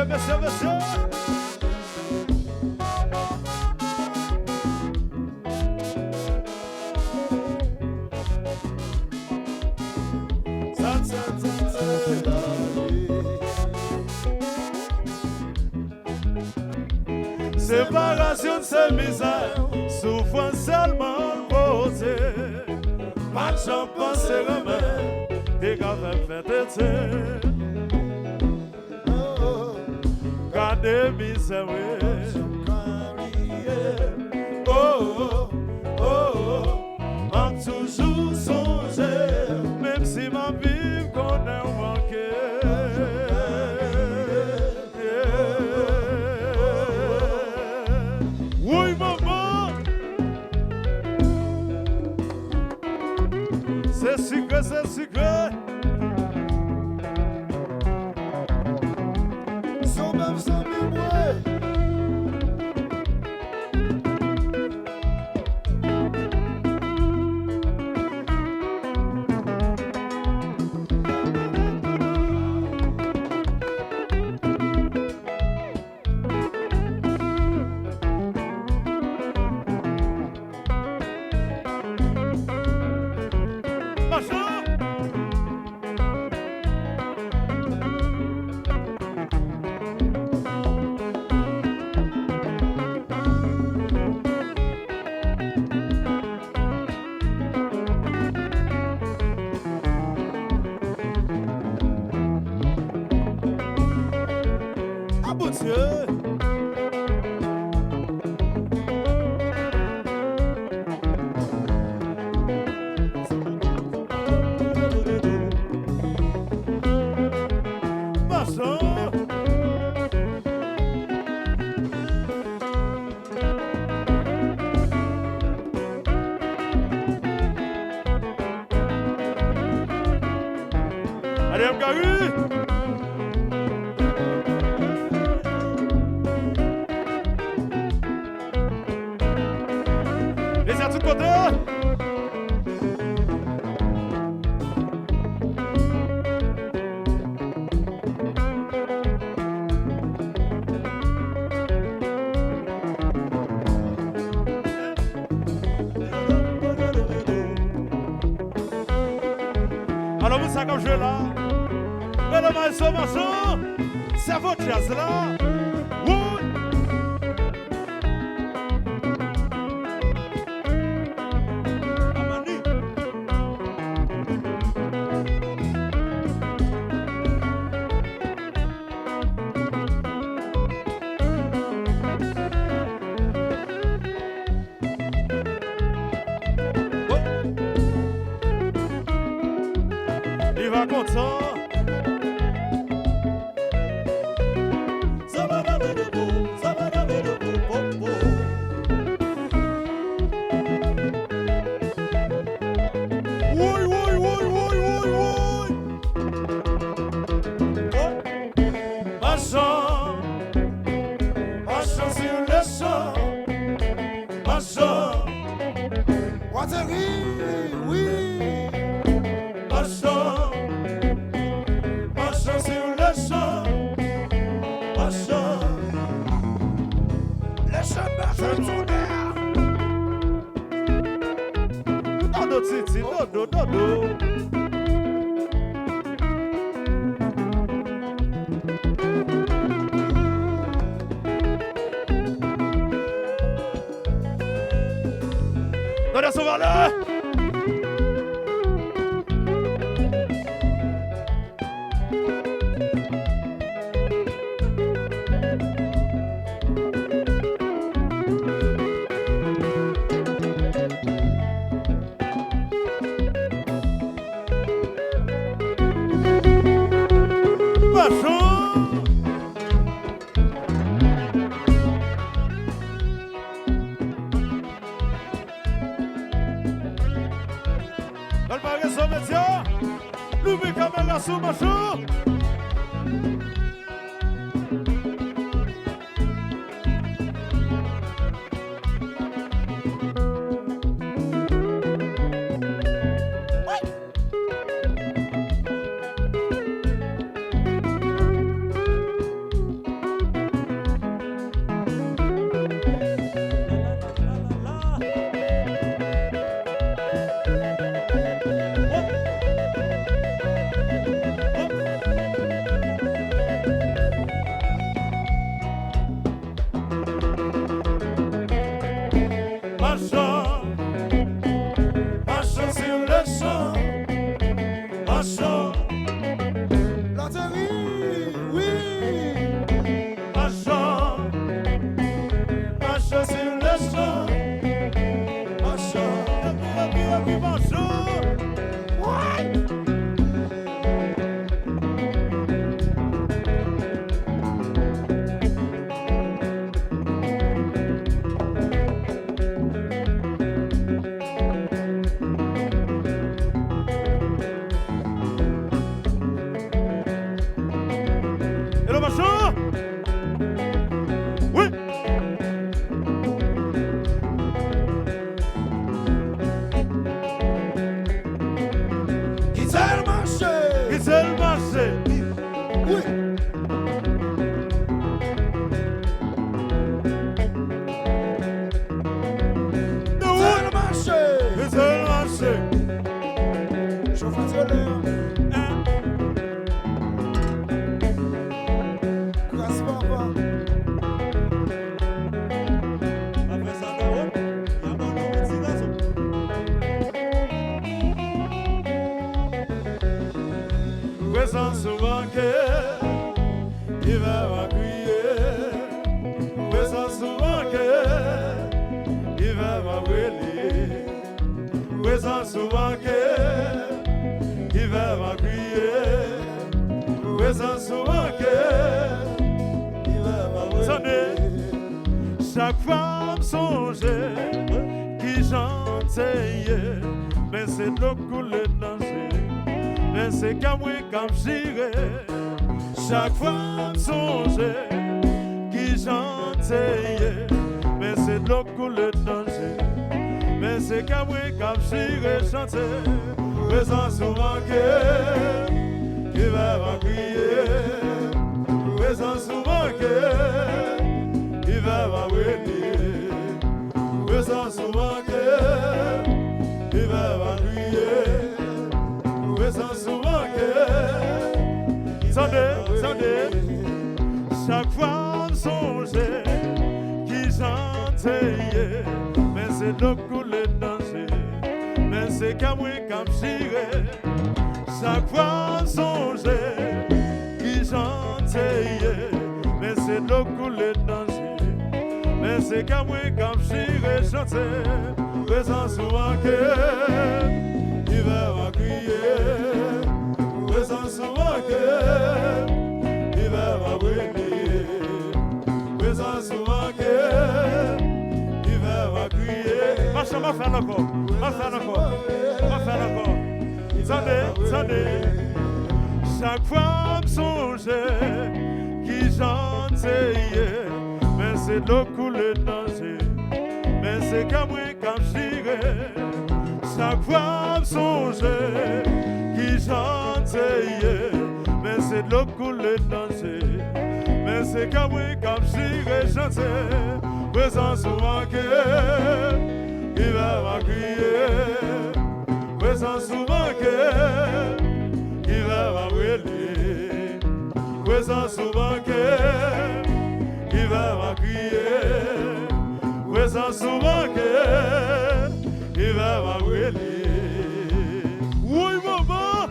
monsieur, monsieur. Séparation, c'est misère, souffrance seulement posée. Pas de champ, pensez remède, t'es quand même fait têter. Gardez misère, oh, oh, oh, oh, en toujours songer, même si ma vie connaît manqué. Oui, maman, c'est sucré, c'est sucré. Sans même sans mémoire. Allez, Mgaru! Les à tout côté! Alors, vous savez comme je vais là? Mesdames et messieurs, c'est votre jazz là. Oui. Amani. Oh. Il va content. Donnez son valeur. marchons. Loterie, oui. Marchons. Marchons sur le champ. Marchons. Et puis marchons. Et le marchand. Oui. Qui c'est le marché? Qui c'est le marché? Oui. De C'est où? le marché. Qui c'est le marché? Chauffeur solaire. Grâce papa. Après ça, Daron, il y a mon nom petit garçon. Présence souvent que il va crier. Présence souvent que il va brûler. Présence souvent que il va crier. Présence souvent que il va brûler. Chaque femme songeait qui j'entendais, mais c'est de l'eau couler danger, mais c'est qu'à moi comme j'irai. Chaque femme songeait qui j'entendais, mais c'est de l'eau couler danger, mais c'est qu'à moi comme j'irai chanter. Présent souvent que qui va crier, présent souvent que il va m'envoyer, présent souvent que il va m'ennuyer, présent souvent que Attendez, chaque fois songeait qui j'entendais, mais c'est de l'eau couler danger, mais c'est qu'à moi comme j'irai. Chaque fois songeait qui j'entendais, mais c'est de l'eau couler danger, mais c'est qu'à moi comme j'irai chanter. Présent souvent que il va crier, présent souvent que il va brûler, présent souvent que il va crier. Marche, va faire encore, va faire encore, va faire encore. Attendez, chaque femme songeait qui j'entendais, mais c'est de l'eau couler danger, mais c'est qu'à moi comme j'irai. Chaque femme songeait qui j'entendais, mais c'est de l'eau couler danger, mais c'est qu'à moi comme j'irai chanter. Présent souvent que il va crier, présent souvent que il va brûler, présent souvent que il va crier, présent souvent que il va brûler. Oui, maman.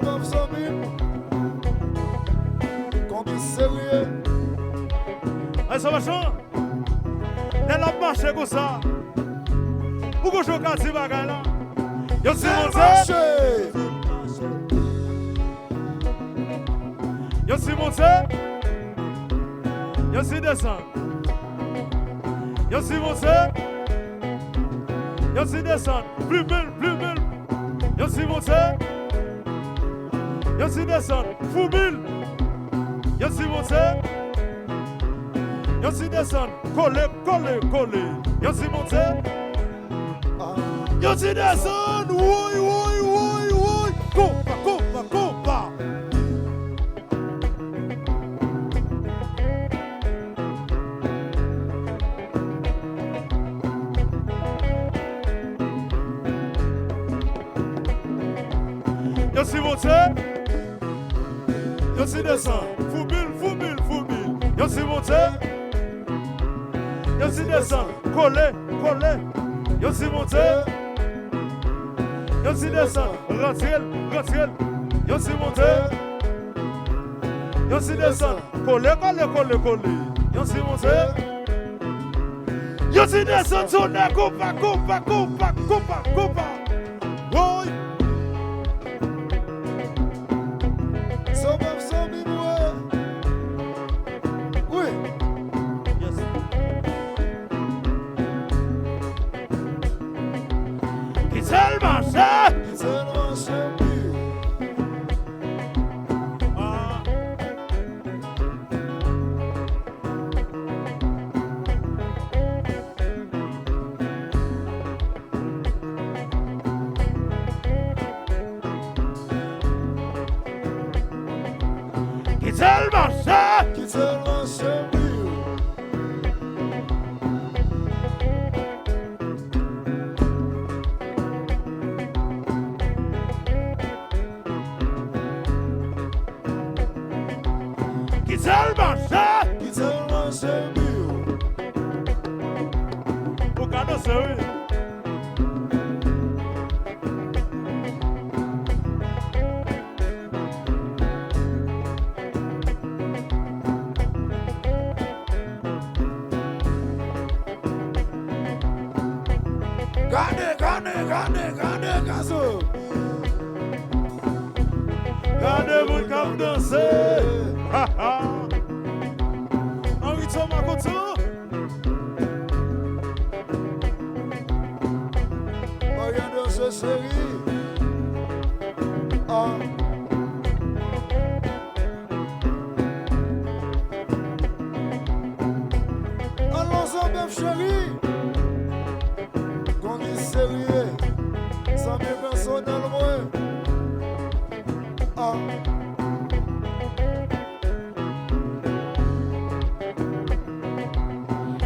Somme Somme, conquis sérieux. Allez, ça va changer. Elle a marché comme ça. Pourquoi je regarde ces bagages là? Yo si monté. Yo si monté. Yo si descend. Yo si monté. Yo si descend. Plus mille. Yo si monté. Yo si descend. Fou mille. Yo si monté. Yo si descend. Coller. Yo si monté. Yo si descend. Oui. Compa. Yo si monté. Yo si descend. Fou mille. Yo si monté. Yo si descend. Coller. Yo si monté. Yo si descend. Rentiel. Yo si monté. Yo si descend. Coller. Yo si monté. Yo si descend. Tourner. Compa. Oui. Somme Somme, oui. Yes. Qui tellement ça? Tellement champion. Qui tellement ça? Qui tellement champion. Qui tellement ça? Qui tellement champion. Pour cadeau sérieux. Gardez, gazo. Gardez-vous comme danser. Henri Thomas Couture. Regardez ce série. Allons-en, même chérie. Qu'on est sérieux. Ça m'est personnel, moi.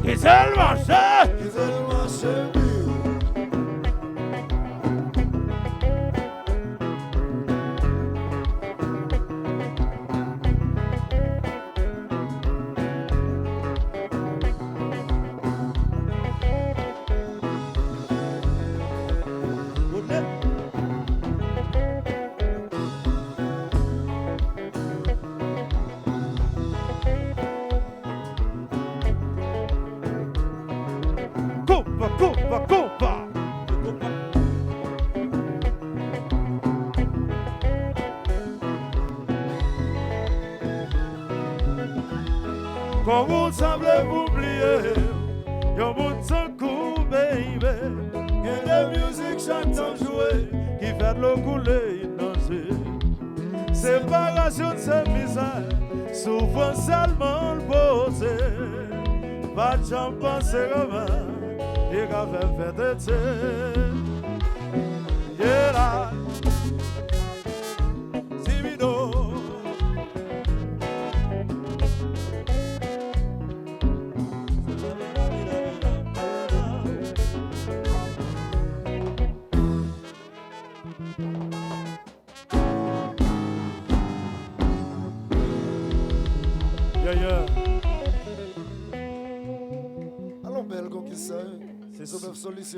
Qui tellement ça? Qui tellement champion. Compa. Quand vous semblez oublier, y'a mon sang coup, baby. Y'a des musiques chaque temps jouer, qui fait de l'eau couler, danser. Séparation de ces misères, souvent seulement le posé. Pas de gens penser comment, les gars fait fête. Yeah, là. Yeah. Allons, belle, qu'on qui sait. C'est ça.